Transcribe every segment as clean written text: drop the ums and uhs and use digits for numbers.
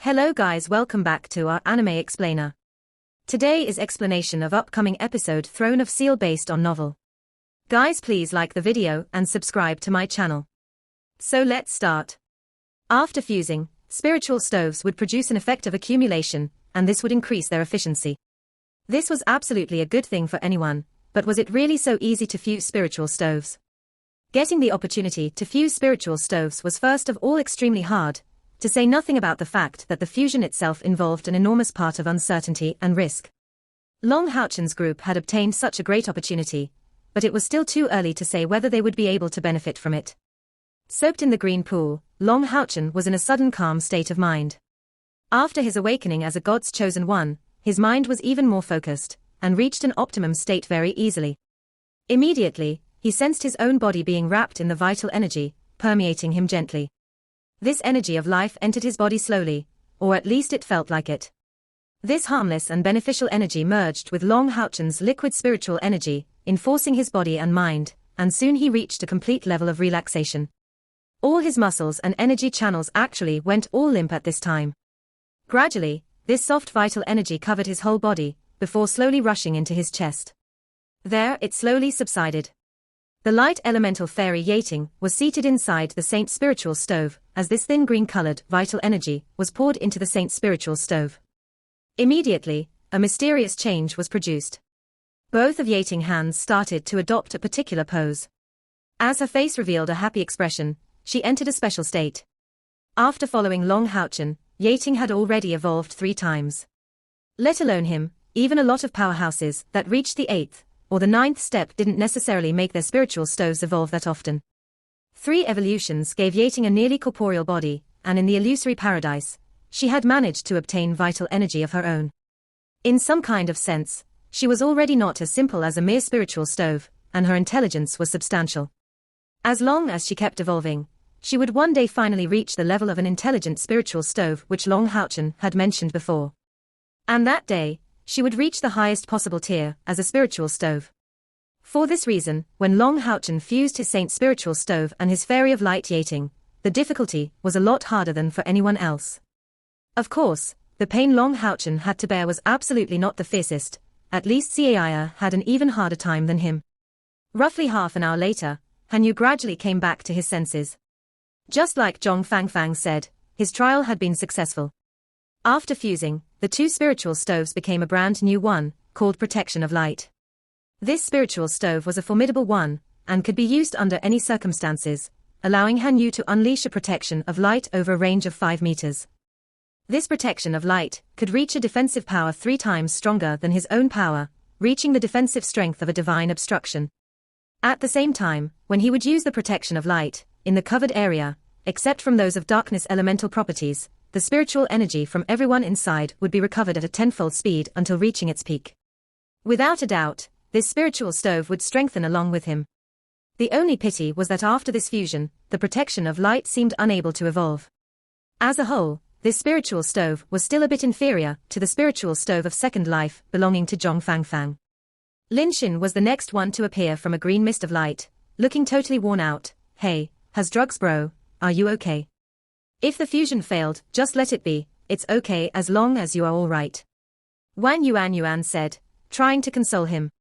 Hello guys, welcome back to our Anime Explainer. Today is explanation of upcoming episode Throne of Seal based on novel. Guys, please like the video and subscribe to my channel. So let's start. After fusing, spiritual stoves would produce an effect of accumulation, and this would increase their efficiency. This was absolutely a good thing for anyone, but was it really so easy to fuse spiritual stoves? Getting the opportunity to fuse spiritual stoves was first of all extremely hard, to say nothing about the fact that the fusion itself involved an enormous part of uncertainty and risk. Long Houchen's group had obtained such a great opportunity, but it was still too early to say whether they would be able to benefit from it. Soaked in the green pool, Long Houchen was in a sudden calm state of mind. After his awakening as a god's chosen one, his mind was even more focused, and reached an optimum state very easily. Immediately, he sensed his own body being wrapped in the vital energy, permeating him gently. This energy of life entered his body slowly, or at least it felt like it. This harmless and beneficial energy merged with Long Houchen's liquid spiritual energy, enforcing his body and mind, and soon he reached a complete level of relaxation. All his muscles and energy channels actually went all limp at this time. Gradually, this soft vital energy covered his whole body, before slowly rushing into his chest. There it slowly subsided. The light elemental fairy Yating was seated inside the saint's spiritual stove, as this thin green-colored vital energy was poured into the saint's spiritual stove. Immediately, a mysterious change was produced. Both of Yating's hands started to adopt a particular pose. As her face revealed a happy expression, she entered a special state. After following Long Houchen, Yating had already evolved 3 times. Let alone him, even a lot of powerhouses that reached the 8th, or the 9th step didn't necessarily make their spiritual stoves evolve that often. 3 evolutions gave Yating a nearly corporeal body, and in the illusory paradise, she had managed to obtain vital energy of her own. In some kind of sense, she was already not as simple as a mere spiritual stove, and her intelligence was substantial. As long as she kept evolving, she would one day finally reach the level of an intelligent spiritual stove which Long Houchen had mentioned before. And that day, she would reach the highest possible tier as a spiritual stove. For this reason, when Long Houchen fused his saint's spiritual stove and his fairy of light Yating, the difficulty was a lot harder than for anyone else. Of course, the pain Long Houchen had to bear was absolutely not the fiercest, at least Ciaya had an even harder time than him. Roughly half an hour later, Hanyu gradually came back to his senses. Just like Zhong Fangfang said, his trial had been successful. After fusing, the 2 spiritual stoves became a brand new one, called Protection of Light. This spiritual stove was a formidable one, and could be used under any circumstances, allowing Hanyu to unleash a protection of light over a range of 5 meters. This protection of light could reach a defensive power 3 times stronger than his own power, reaching the defensive strength of a divine obstruction. At the same time, when he would use the protection of light, in the covered area, except from those of darkness elemental properties, the spiritual energy from everyone inside would be recovered at a 10-fold speed until reaching its peak. Without a doubt, this spiritual stove would strengthen along with him. The only pity was that after this fusion, the protection of light seemed unable to evolve. As a whole, this spiritual stove was still a bit inferior to the spiritual stove of Second Life belonging to Zhong Fangfang. Lin Xin was the next one to appear from a green mist of light, looking totally worn out. Hey, has drugs bro, are you okay? If the fusion failed, just let it be, it's okay as long as you are alright. Wang Yuan said, trying to console him.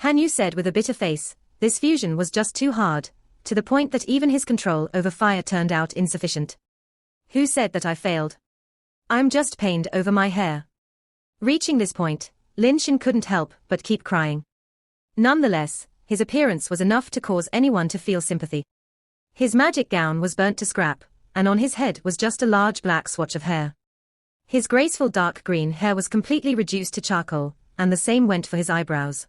Hanyu said with a bitter face, this fusion was just too hard, to the point that even his control over fire turned out insufficient. Who said that I failed? I'm just pained over my hair. Reaching this point, Lin Xin couldn't help but keep crying. Nonetheless, his appearance was enough to cause anyone to feel sympathy. His magic gown was burnt to scrap, and on his head was just a large black swatch of hair. His graceful dark green hair was completely reduced to charcoal, and the same went for his eyebrows.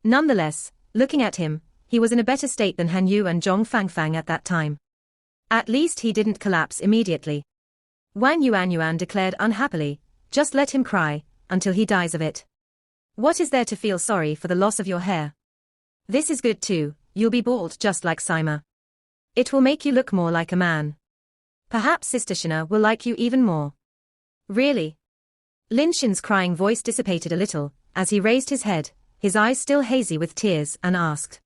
Nonetheless, looking at him, he was in a better state than Hanyu and Zhong Fangfang at that time. At least he didn't collapse immediately. Wang Yuan declared unhappily, just let him cry, until he dies of it. What is there to feel sorry for the loss of your hair? This is good too, you'll be bald just like Sima. It will make you look more like a man. Perhaps Sister Shina will like you even more. Really? Lin Xin's crying voice dissipated a little, as he raised his head, his eyes still hazy with tears, and asked.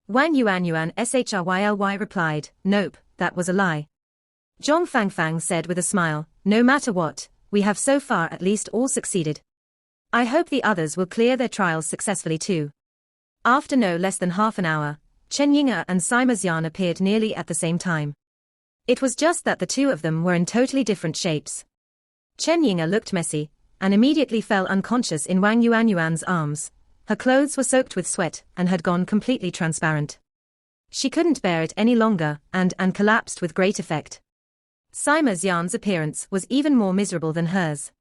Wang Yuan Shryly replied, nope, that was a lie. Zhong Fangfang said with a smile, no matter what, we have so far at least all succeeded. I hope the others will clear their trials successfully too. After no less than half an hour, Chen Ying'er and Sima Xian appeared nearly at the same time. It was just that the two of them were in totally different shapes. Chen Ying'er looked messy, and immediately fell unconscious in Wang Yuanyuan's arms. Her clothes were soaked with sweat and had gone completely transparent. She couldn't bear it any longer and collapsed with great effect. Sima Xian's appearance was even more miserable than hers.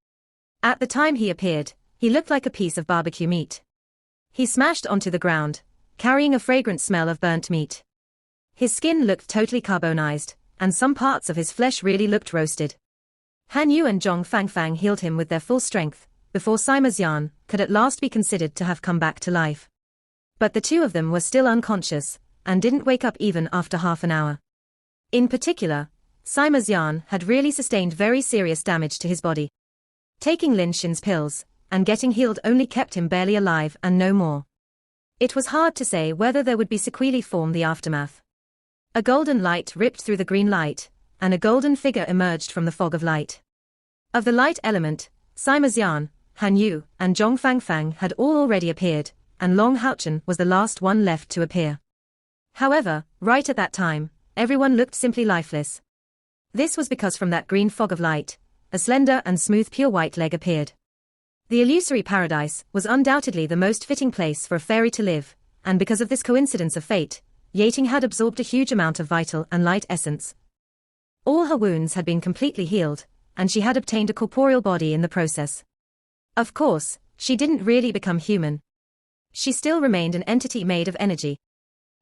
At the time he appeared, he looked like a piece of barbecue meat. He smashed onto the ground, carrying a fragrant smell of burnt meat. His skin looked totally carbonized, and some parts of his flesh really looked roasted. Han Yu and Zhong Fangfang healed him with their full strength, before Sima Xian could at last be considered to have come back to life. But the two of them were still unconscious, and didn't wake up even after half an hour. In particular, Sima Xian had really sustained very serious damage to his body. Taking Lin Xin's pills, and getting healed only kept him barely alive and no more. It was hard to say whether there would be sequelae from the aftermath. A golden light ripped through the green light, and a golden figure emerged from the fog of light. Of the light element, Sima Xian, Han Yu, and Zhong Fangfang had all already appeared, and Long Haochen was the last one left to appear. However, right at that time, everyone looked simply lifeless. This was because from that green fog of light, a slender and smooth pure white leg appeared. The illusory paradise was undoubtedly the most fitting place for a fairy to live, and because of this coincidence of fate, Yating had absorbed a huge amount of vital and light essence. All her wounds had been completely healed, and she had obtained a corporeal body in the process. Of course, she didn't really become human. She still remained an entity made of energy.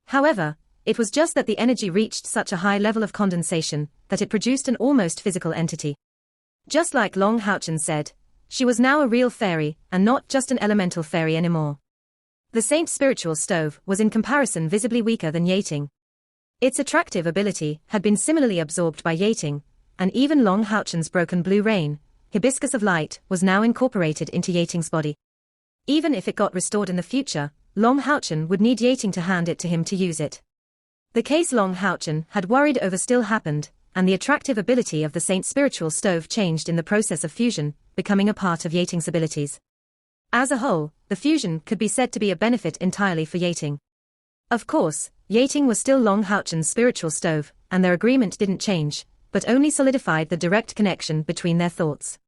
However, it was just that the energy reached such a high level of condensation that it produced an almost physical entity. Just like Long Haochen said, she was now a real fairy and not just an elemental fairy anymore. The Saint's spiritual stove was in comparison visibly weaker than Yating. Its attractive ability had been similarly absorbed by Yating, and even Long Haochen's broken blue rain, hibiscus of light, was now incorporated into Yating's body. Even if it got restored in the future, Long Haochen would need Yating to hand it to him to use it. The case Long Haochen had worried over still happened, and the attractive ability of the Saint's spiritual stove changed in the process of fusion, becoming a part of Yating's abilities. As a whole, the fusion could be said to be a benefit entirely for Yating. Of course, Yating was still Long Haochen's spiritual stove, and their agreement didn't change, but only solidified the direct connection between their thoughts.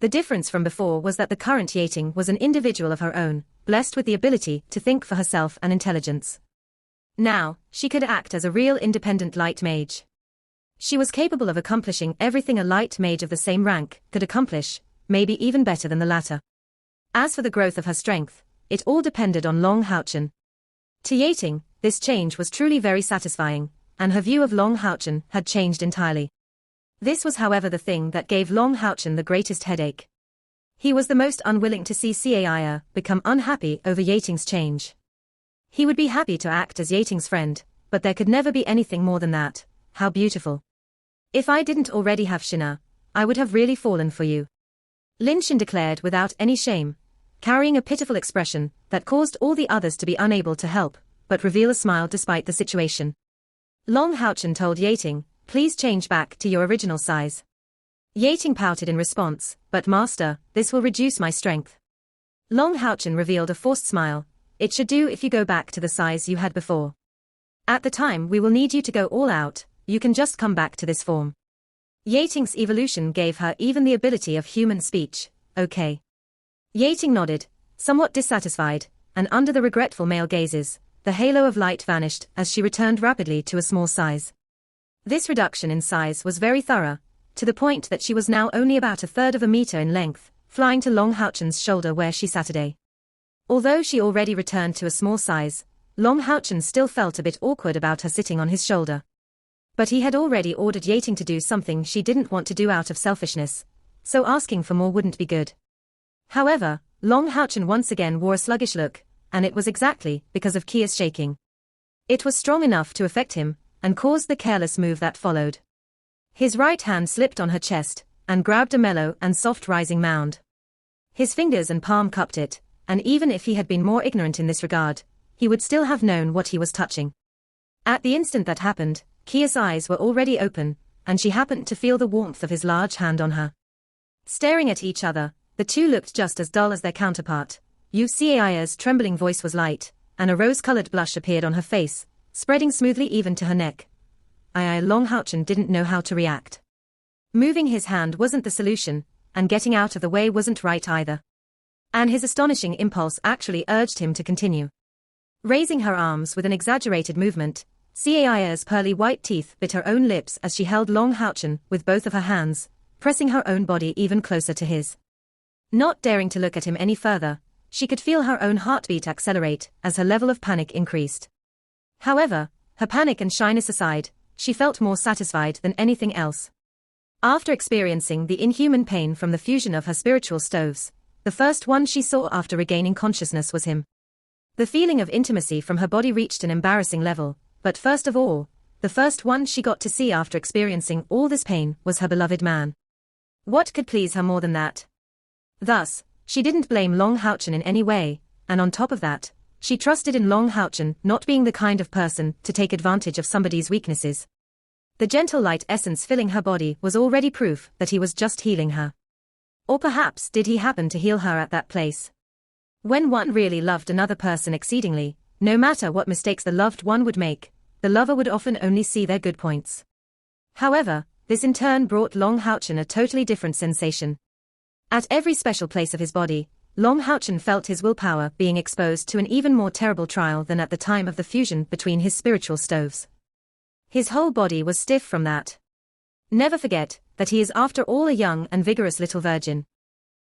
The difference from before was that the current Yating was an individual of her own, blessed with the ability to think for herself and intelligence. Now, she could act as a real independent light mage. She was capable of accomplishing everything a light mage of the same rank could accomplish, maybe even better than the latter. As for the growth of her strength, it all depended on Long Haochen. To Yating, this change was truly very satisfying, and her view of Long Haochen had changed entirely. This was however the thing that gave Long Haochen the greatest headache. He was the most unwilling to see Caia become unhappy over Yating's change. He would be happy to act as Yating's friend, but there could never be anything more than that. How beautiful. If I didn't already have Shina, I would have really fallen for you. Lin Xin declared without any shame, carrying a pitiful expression that caused all the others to be unable to help, but reveal a smile despite the situation. Long Haochen told Yating, please change back to your original size. Yating pouted in response, but master, this will reduce my strength. Long Haochen revealed a forced smile, it should do if you go back to the size you had before. At the time we will need you to go all out, you can just come back to this form. Yating's evolution gave her even the ability of human speech, okay. Yating nodded, somewhat dissatisfied, and under the regretful male gazes, the halo of light vanished as she returned rapidly to a small size. This reduction in size was very thorough, to the point that she was now only about a third of a meter in length, flying to Long Haochen's shoulder where she sat today. Although she already returned to a small size, Long Haochen still felt a bit awkward about her sitting on his shoulder. But he had already ordered Yating to do something she didn't want to do out of selfishness, so asking for more wouldn't be good. However, Long Haochen once again wore a sluggish look, and it was exactly because of Kia's shaking. It was strong enough to affect him, and caused the careless move that followed. His right hand slipped on her chest, and grabbed a mellow and soft rising mound. His fingers and palm cupped it, and even if he had been more ignorant in this regard, he would still have known what he was touching. At the instant that happened, Kia's eyes were already open, and she happened to feel the warmth of his large hand on her. Staring at each other, the two looked just as dull as their counterpart. Yucai's trembling voice was light, and a rose-colored blush appeared on her face, spreading smoothly even to her neck. Long Houchen didn't know how to react. Moving his hand wasn't the solution, and getting out of the way wasn't right either. And his astonishing impulse actually urged him to continue. Raising her arms with an exaggerated movement, Caia's pearly white teeth bit her own lips as she held Long Houchen with both of her hands, pressing her own body even closer to his. Not daring to look at him any further, she could feel her own heartbeat accelerate as her level of panic increased. However, her panic and shyness aside, she felt more satisfied than anything else. After experiencing the inhuman pain from the fusion of her spiritual stoves, the first one she saw after regaining consciousness was him. The feeling of intimacy from her body reached an embarrassing level, but first of all, the first one she got to see after experiencing all this pain was her beloved man. What could please her more than that? Thus, she didn't blame Long Houchen in any way, and on top of that, she trusted in Long Houchen not being the kind of person to take advantage of somebody's weaknesses. The gentle light essence filling her body was already proof that he was just healing her. Or perhaps did he happen to heal her at that place? When one really loved another person exceedingly, no matter what mistakes the loved one would make, the lover would often only see their good points. However, this in turn brought Long Houchen a totally different sensation. At every special place of his body, Long Houchen felt his willpower being exposed to an even more terrible trial than at the time of the fusion between his spiritual stoves. His whole body was stiff from that. Never forget that he is after all a young and vigorous little virgin.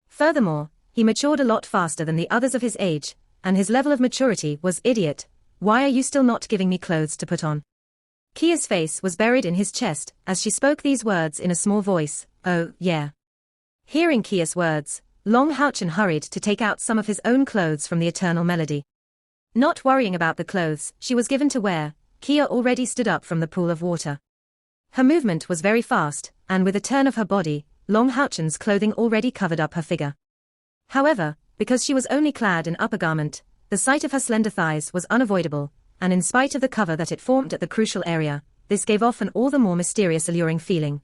Furthermore, he matured a lot faster than the others of his age, and his level of maturity was idiot. Why are you still not giving me clothes to put on? Kia's face was buried in his chest as she spoke these words in a small voice. Oh, yeah. Hearing Kia's words, Long Houchen hurried to take out some of his own clothes from the eternal melody. Not worrying about the clothes she was given to wear, Kia already stood up from the pool of water. Her movement was very fast, and with a turn of her body, Long Houchen's clothing already covered up her figure. However, because she was only clad in upper garment, the sight of her slender thighs was unavoidable, and in spite of the cover that it formed at the crucial area, this gave off an all the more mysterious alluring feeling.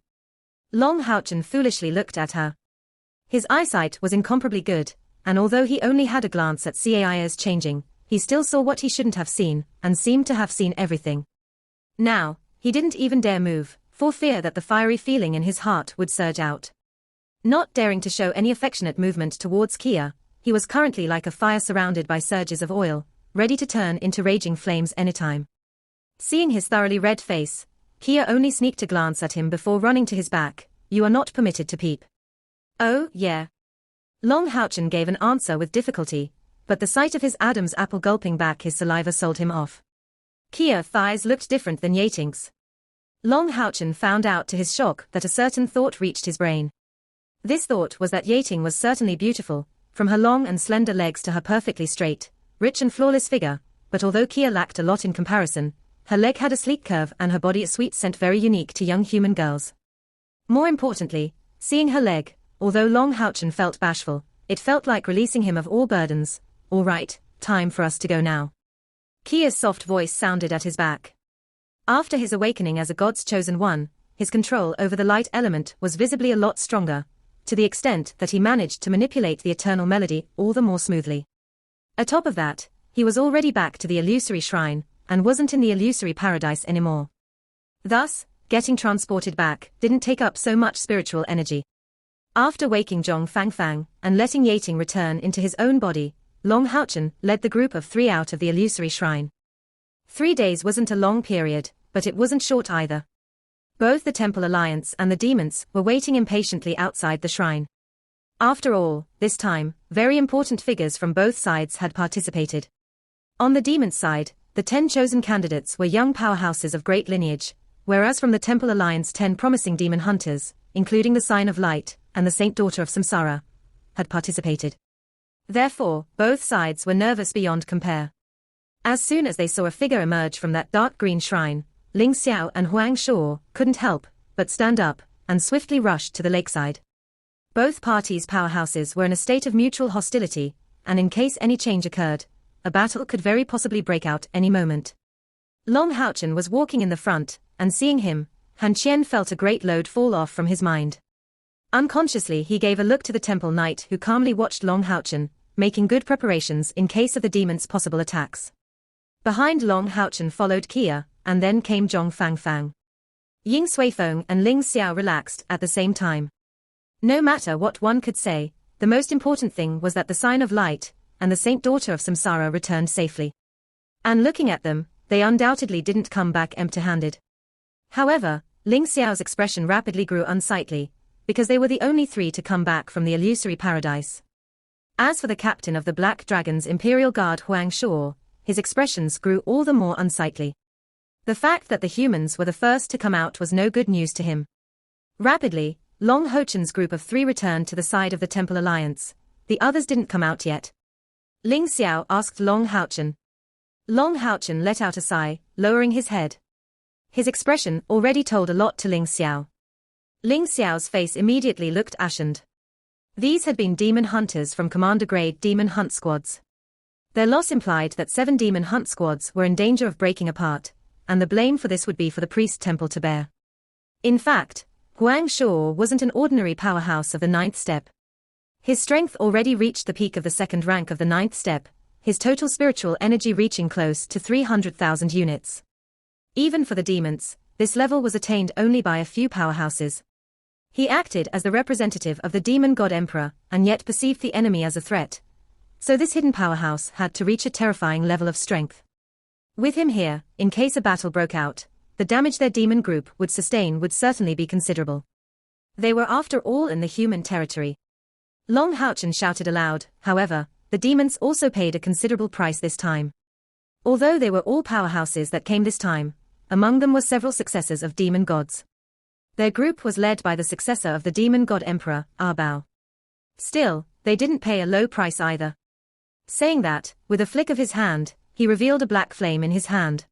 Long Houchen foolishly looked at her. His eyesight was incomparably good, and although he only had a glance at Caia's changing, he still saw what he shouldn't have seen, and seemed to have seen everything. Now, he didn't even dare move, for fear that the fiery feeling in his heart would surge out. Not daring to show any affectionate movement towards Kia, he was currently like a fire surrounded by surges of oil, ready to turn into raging flames anytime. Seeing his thoroughly red face, Kia only sneaked a glance at him before running to his back. You are not permitted to peep. Oh, yeah. Long Houchen gave an answer with difficulty, but the sight of his Adam's apple gulping back his saliva sold him off. Kia's thighs looked different than Yating's. Long Houchen found out to his shock that a certain thought reached his brain. This thought was that Yating was certainly beautiful, from her long and slender legs to her perfectly straight, rich and flawless figure, but although Kia lacked a lot in comparison, her leg had a sleek curve and her body a sweet scent very unique to young human girls. More importantly, seeing her leg, although Long Houchen felt bashful, it felt like releasing him of all burdens. All right, time for us to go now. Kia's soft voice sounded at his back. After his awakening as a god's chosen one, his control over the light element was visibly a lot stronger, to the extent that he managed to manipulate the eternal melody all the more smoothly. Atop of that, he was already back to the illusory shrine, and wasn't in the illusory paradise anymore. Thus, getting transported back didn't take up so much spiritual energy. After waking Zhong Fangfang and letting Yating return into his own body, Long Houchen led the group of 3 out of the illusory shrine. 3 days wasn't a long period, but it wasn't short either. Both the Temple Alliance and the demons were waiting impatiently outside the shrine. After all, this time, very important figures from both sides had participated. On the demons' side, the 10 chosen candidates were young powerhouses of great lineage, whereas from the Temple Alliance 10 promising demon hunters, including the Sign of Light and the Saint Daughter of Samsara, had participated. Therefore, both sides were nervous beyond compare. As soon as they saw a figure emerge from that dark green shrine, Ling Xiao and Huang Shuo couldn't help but stand up and swiftly rushed to the lakeside. Both parties' powerhouses were in a state of mutual hostility, and in case any change occurred, a battle could very possibly break out any moment. Long Houchen was walking in the front, and seeing him, Han Qian felt a great load fall off from his mind. Unconsciously he gave a look to the temple knight who calmly watched Long Haochen, making good preparations in case of the demon's possible attacks. Behind Long Haochen followed Kia, and then came Zhong Fangfang. Ying Suifeng and Ling Xiao relaxed at the same time. No matter what one could say, the most important thing was that the sign of light, and the saint daughter of Samsara returned safely. And looking at them, they undoubtedly didn't come back empty-handed. However, Ling Xiao's expression rapidly grew unsightly, because they were the only three to come back from the illusory paradise. As for the captain of the Black Dragon's Imperial Guard Huang Shuo, his expressions grew all the more unsightly. The fact that the humans were the first to come out was no good news to him. Rapidly, Long Hochen's group of three returned to the side of the Temple Alliance. The others didn't come out yet. Ling Xiao asked Long Haochen. Long Haochen let out a sigh, lowering his head. His expression already told a lot to Ling Xiao. Ling Xiao's face immediately looked ashened. These had been demon hunters from commander-grade demon hunt squads. Their loss implied that 7 demon hunt squads were in danger of breaking apart, and the blame for this would be for the priest temple to bear. In fact, Huang Shuo wasn't an ordinary powerhouse of the 9th step. His strength already reached the peak of the 2nd rank of the 9th step, his total spiritual energy reaching close to 300,000 units. Even for the demons, this level was attained only by a few powerhouses. He acted as the representative of the demon god emperor, and yet perceived the enemy as a threat. So this hidden powerhouse had to reach a terrifying level of strength. With him here, in case a battle broke out, the damage their demon group would sustain would certainly be considerable. They were after all in the human territory. Long Haochen shouted aloud, however, the demons also paid a considerable price this time. Although they were all powerhouses that came this time, among them were several successors of demon gods. Their group was led by the successor of the demon god emperor, Bao. Still, they didn't pay a low price either. Saying that, with a flick of his hand, he revealed a black flame in his hand.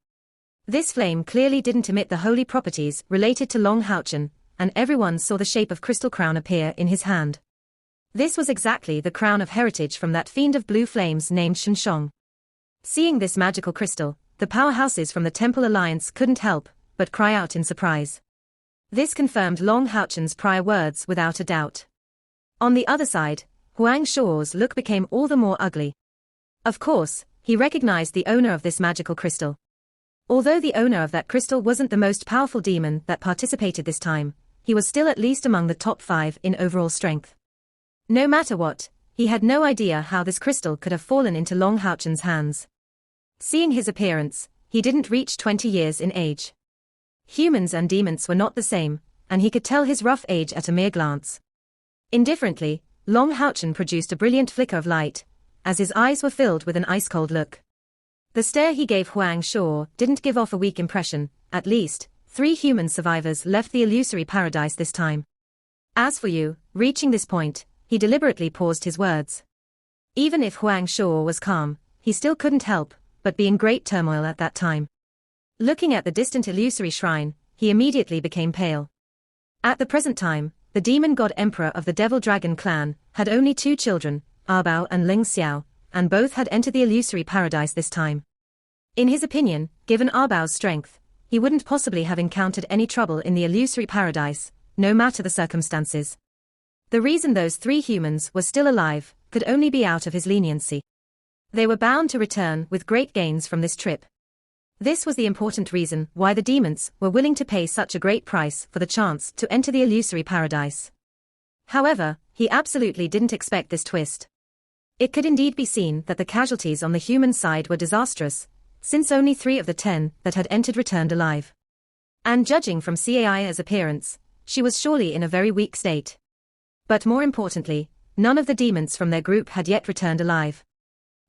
This flame clearly didn't emit the holy properties related to Long Haochen, and everyone saw the shape of crystal crown appear in his hand. This was exactly the crown of heritage from that fiend of blue flames named Shunshong. Seeing this magical crystal, the powerhouses from the Temple Alliance couldn't help but cry out in surprise. This confirmed Long Haochen's prior words without a doubt. On the other side, Huang Shuo's look became all the more ugly. Of course, he recognized the owner of this magical crystal. Although the owner of that crystal wasn't the most powerful demon that participated this time, he was still at least among the top 5 in overall strength. No matter what, he had no idea how this crystal could have fallen into Long Haochen's hands. Seeing his appearance, he didn't reach 20 years in age. Humans and demons were not the same, and he could tell his rough age at a mere glance. Indifferently, Long Haochen produced a brilliant flicker of light, as his eyes were filled with an ice-cold look. The stare he gave Huang Shuo didn't give off a weak impression. At least 3 human survivors left the illusory paradise this time. As for you, reaching this point, he deliberately paused his words. Even if Huang Shuo was calm, he still couldn't help but be in great turmoil at that time. Looking at the distant illusory shrine, he immediately became pale. At the present time, the demon god emperor of the Devil Dragon clan had only 2 children, Bao and Ling Xiao, and both had entered the illusory paradise this time. In his opinion, given Bao's strength, he wouldn't possibly have encountered any trouble in the illusory paradise, no matter the circumstances. The reason those 3 humans were still alive could only be out of his leniency. They were bound to return with great gains from this trip. This was the important reason why the demons were willing to pay such a great price for the chance to enter the illusory paradise. However, he absolutely didn't expect this twist. It could indeed be seen that the casualties on the human side were disastrous, since only 3 of the 10 that had entered returned alive. And judging from Cai's appearance, she was surely in a very weak state. But more importantly, none of the demons from their group had yet returned alive.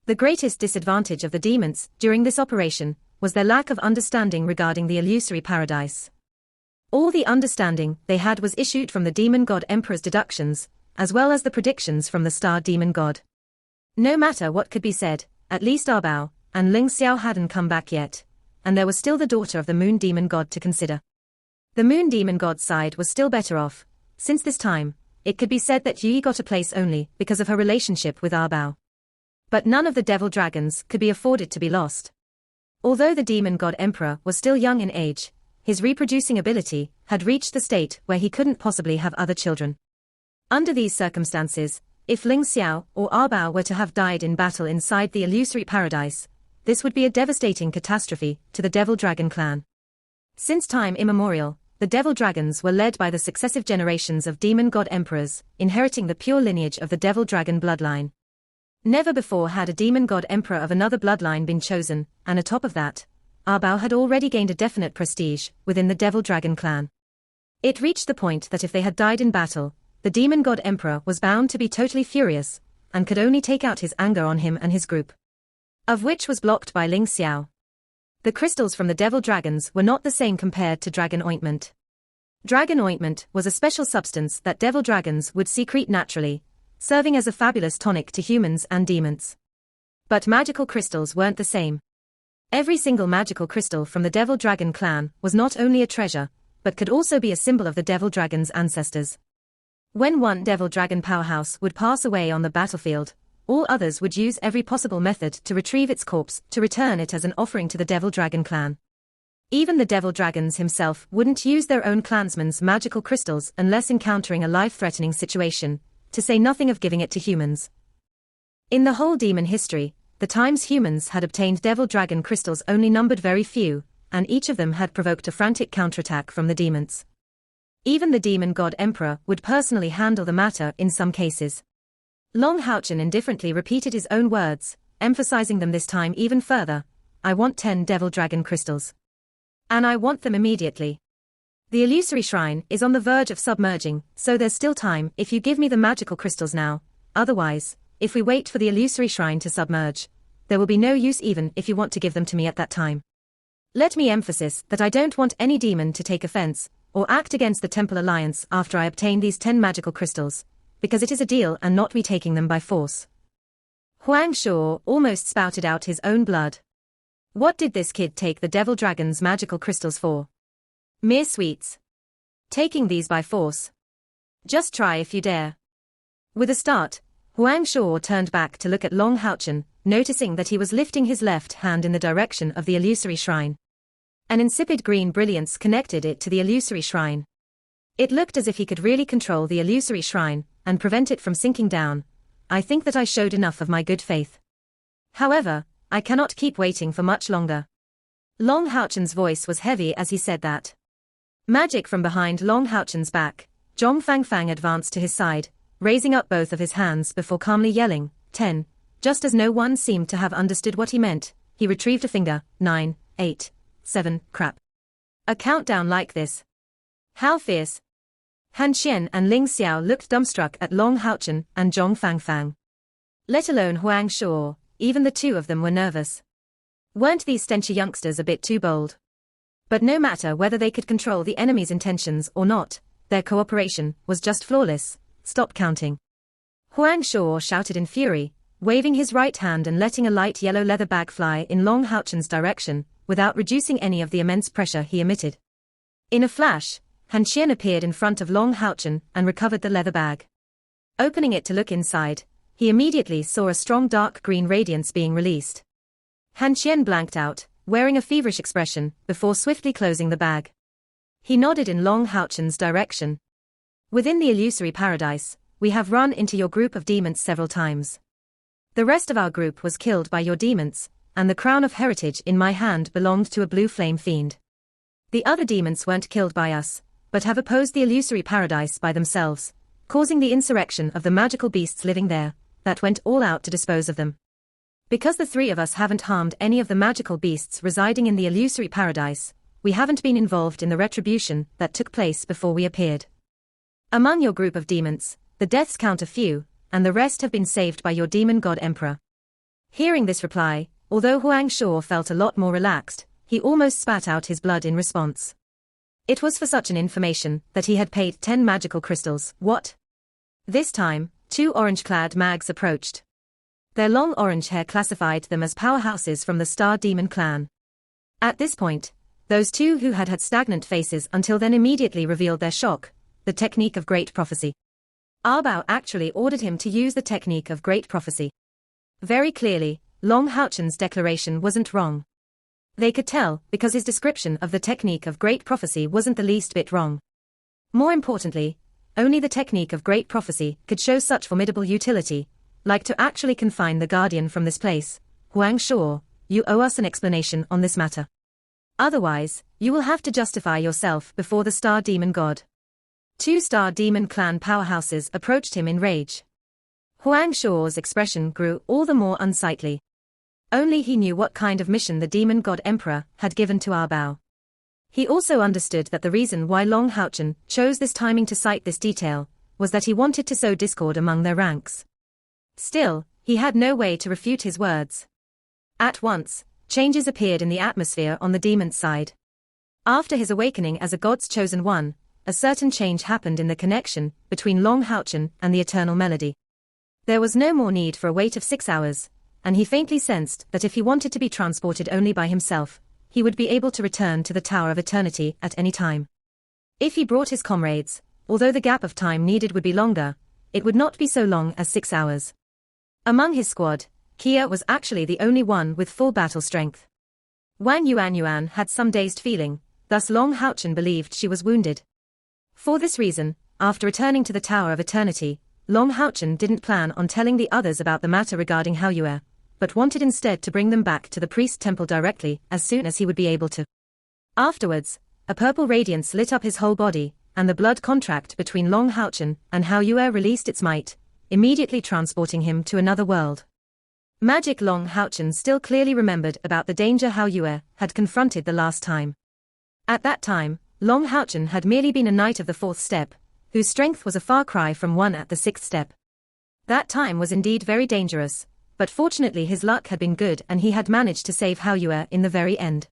The greatest disadvantage of the demons during this operation was their lack of understanding regarding the illusory paradise. All the understanding they had was issued from the demon god emperor's deductions, as well as the predictions from the star demon god. No matter what could be said, at least Bao and Ling Xiao hadn't come back yet, and there was still the daughter of the moon demon god to consider. The moon demon god's side was still better off, since this time, it could be said that Yi got a place only because of her relationship with Bao. But none of the devil dragons could be afforded to be lost. Although the demon god emperor was still young in age, his reproducing ability had reached the state where he couldn't possibly have other children. Under these circumstances, if Ling Xiao or Arbao were to have died in battle inside the illusory paradise, this would be a devastating catastrophe to the Devil Dragon clan. Since time immemorial, the Devil Dragons were led by the successive generations of demon god emperors, inheriting the pure lineage of the Devil Dragon bloodline. Never before had a demon god emperor of another bloodline been chosen, and atop of that, Arbao had already gained a definite prestige within the Devil Dragon clan. It reached the point that if they had died in battle, the demon god emperor was bound to be totally furious, and could only take out his anger on him and his group. Of which was blocked by Ling Xiao. The crystals from the Devil Dragons were not the same compared to dragon ointment. Dragon ointment was a special substance that Devil Dragons would secrete naturally, serving as a fabulous tonic to humans and demons. But magical crystals weren't the same. Every single magical crystal from the Devil Dragon clan was not only a treasure, but could also be a symbol of the Devil Dragon's ancestors. When one Devil Dragon powerhouse would pass away on the battlefield, all others would use every possible method to retrieve its corpse to return it as an offering to the Devil Dragon clan. Even the Devil Dragons himself wouldn't use their own clansman's magical crystals unless encountering a life-threatening situation, to say nothing of giving it to humans. In the whole demon history, the times humans had obtained Devil Dragon crystals only numbered very few, and each of them had provoked a frantic counterattack from the demons. Even the demon god emperor would personally handle the matter in some cases. Long Houchen indifferently repeated his own words, emphasizing them this time even further. I want 10 Devil Dragon crystals. And I want them immediately. The illusory shrine is on the verge of submerging, so there's still time if you give me the magical crystals now. Otherwise, if we wait for the illusory shrine to submerge, there will be no use even if you want to give them to me at that time. Let me emphasize that I don't want any demon to take offense, or act against the Temple Alliance after I obtain these 10 magical crystals, because it is a deal and not me taking them by force. Huang Shuo almost spouted out his own blood. What did this kid take the Devil Dragon's magical crystals for? Mere sweets. Taking these by force. Just try if you dare. With a start, Huang Shuo turned back to look at Long Houchen, noticing that he was lifting his left hand in the direction of the illusory shrine. An insipid green brilliance connected it to the illusory shrine. It looked as if he could really control the illusory shrine and prevent it from sinking down. I think that I showed enough of my good faith. However, I cannot keep waiting for much longer. Long Houchen's voice was heavy as he said that. Magic from behind Long Houchen's back, Zhong Fangfang advanced to his side, raising up both of his hands before calmly yelling, 10. Just as no one seemed to have understood what he meant, he retrieved a finger, 9, 8, 7, crap. A countdown like this. How fierce. Han Xian and Ling Xiao looked dumbstruck at Long Houchen and Zhong Fangfang. Let alone Huang Shuo, even the two of them were nervous. Weren't these stenchy youngsters a bit too bold? But no matter whether they could control the enemy's intentions or not, their cooperation was just flawless. Stop counting. Huang Shuo shouted in fury, waving his right hand and letting a light yellow leather bag fly in Long Houchen's direction, without reducing any of the immense pressure he emitted. In a flash, Han Xian appeared in front of Long Houchen and recovered the leather bag. Opening it to look inside, he immediately saw a strong dark green radiance being released. Han Xian blanked out, wearing a feverish expression, before swiftly closing the bag. He nodded in Long Houchen's direction. Within the illusory paradise, we have run into your group of demons several times. The rest of our group was killed by your demons, and the crown of heritage in my hand belonged to a blue flame fiend. The other demons weren't killed by us, but have opposed the illusory paradise by themselves, causing the insurrection of the magical beasts living there, that went all out to dispose of them. Because the three of us haven't harmed any of the magical beasts residing in the illusory paradise, we haven't been involved in the retribution that took place before we appeared. Among your group of demons, the deaths count a few, and the rest have been saved by your demon god emperor. Hearing this reply, although Huang Shuo felt a lot more relaxed, he almost spat out his blood in response. It was for such an information that he had paid 10 magical crystals. What? This time, 2 orange-clad mags approached. Their long orange hair classified them as powerhouses from the Star Demon clan. At this point, those two who had had stagnant faces until then immediately revealed their shock, the technique of great prophecy. Arbao actually ordered him to use the technique of great prophecy. Very clearly, Long Houchen's declaration wasn't wrong. They could tell, because his description of the technique of great prophecy wasn't the least bit wrong. More importantly, only the technique of great prophecy could show such formidable utility, like to actually confine the guardian from this place. Huang Shuo, you owe us an explanation on this matter. Otherwise, you will have to justify yourself before the Star Demon God. 2 Star Demon clan powerhouses approached him in rage. Huang Shuo's expression grew all the more unsightly. Only he knew what kind of mission the Demon God Emperor had given to our Bao. He also understood that the reason why Long Haochen chose this timing to cite this detail was that he wanted to sow discord among their ranks. Still, he had no way to refute his words. At once, changes appeared in the atmosphere on the demon's side. After his awakening as a god's chosen one, a certain change happened in the connection between Long Haochen and the eternal melody. There was no more need for a wait of 6 hours, and he faintly sensed that if he wanted to be transported only by himself, he would be able to return to the Tower of Eternity at any time. If he brought his comrades, although the gap of time needed would be longer, it would not be so long as 6 hours. Among his squad, Kia was actually the only one with full battle strength. Wang Yuan had some dazed feeling, thus Long Haochen believed she was wounded. For this reason, after returning to the Tower of Eternity, Long Haochen didn't plan on telling the others about the matter regarding Hao Yue, but wanted instead to bring them back to the priest temple directly as soon as he would be able to. Afterwards, a purple radiance lit up his whole body, and the blood contract between Long Haochen and Hao Yue released its might, immediately transporting him to another world. Magic Long Haochen still clearly remembered about the danger Hao Yue had confronted the last time. At that time, Long Haochen had merely been a knight of the 4th step, whose strength was a far cry from one at the 6th step. That time was indeed very dangerous, but fortunately his luck had been good and he had managed to save Hao Yue in the very end.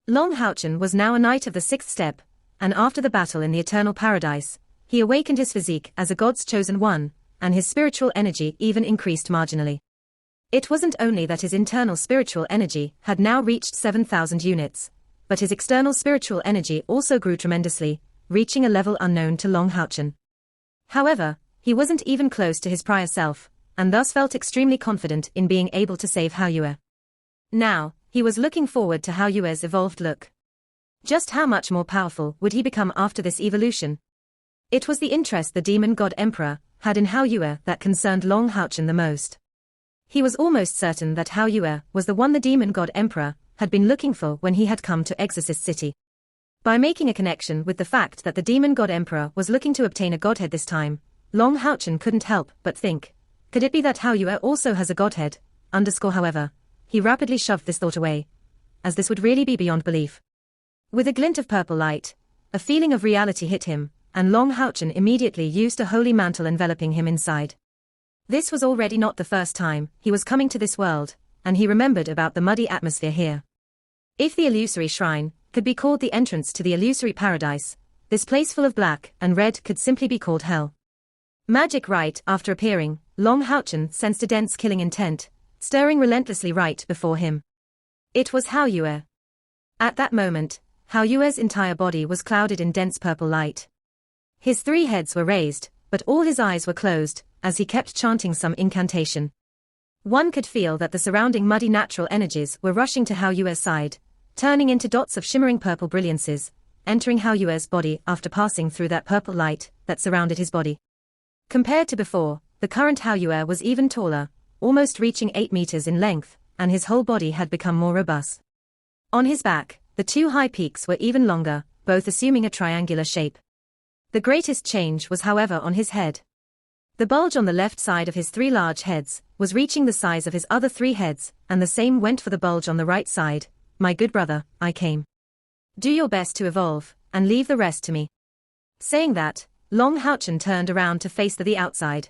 Long Haochen was now a knight of the 6th step, and after the battle in the Eternal Paradise, he awakened his physique as a god's chosen one, and his spiritual energy even increased marginally. It wasn't only that his internal spiritual energy had now reached 7,000 units, but his external spiritual energy also grew tremendously, reaching a level unknown to Long Haochen. However, he wasn't even close to his prior self, and thus felt extremely confident in being able to save Hao Yue. Now, he was looking forward to Hao Yue's evolved look. Just how much more powerful would he become after this evolution? It was the interest the Demon God Emperor had in Hao Yue that concerned Long Haochen the most. He was almost certain that Hao Yue was the one the Demon God Emperor had been looking for when he had come to Exorcist City. By making a connection with the fact that the Demon God Emperor was looking to obtain a godhead this time, Long Haochen couldn't help but think, could it be that Hao Yue also has a godhead? However, he rapidly shoved this thought away, as this would really be beyond belief. With a glint of purple light, a feeling of reality hit him, and Long Haochen immediately used a holy mantle enveloping him inside. This was already not the first time he was coming to this world, and he remembered about the muddy atmosphere here. If the illusory shrine could be called the entrance to the illusory paradise, this place full of black and red could simply be called hell. Magic right after appearing, Long Haochen sensed a dense killing intent, stirring relentlessly right before him. It was Hao Yue. At that moment, Hao Yue's entire body was clouded in dense purple light. His 3 heads were raised, but all his eyes were closed, as he kept chanting some incantation. One could feel that the surrounding muddy natural energies were rushing to Hao Yue's side, turning into dots of shimmering purple brilliances, entering Hao Yue's body after passing through that purple light that surrounded his body. Compared to before, the current Hao Yue was even taller, almost reaching 8 meters in length, and his whole body had become more robust. On his back, the 2 high peaks were even longer, both assuming a triangular shape. The greatest change was however on his head. The bulge on the left side of his 3 large heads was reaching the size of his other 3 heads, and the same went for the bulge on the right side. My good brother, I came. Do your best to evolve, and leave the rest to me. Saying that, Long Haochen turned around to face the outside.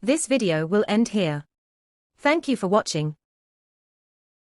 This video will end here. Thank you for watching.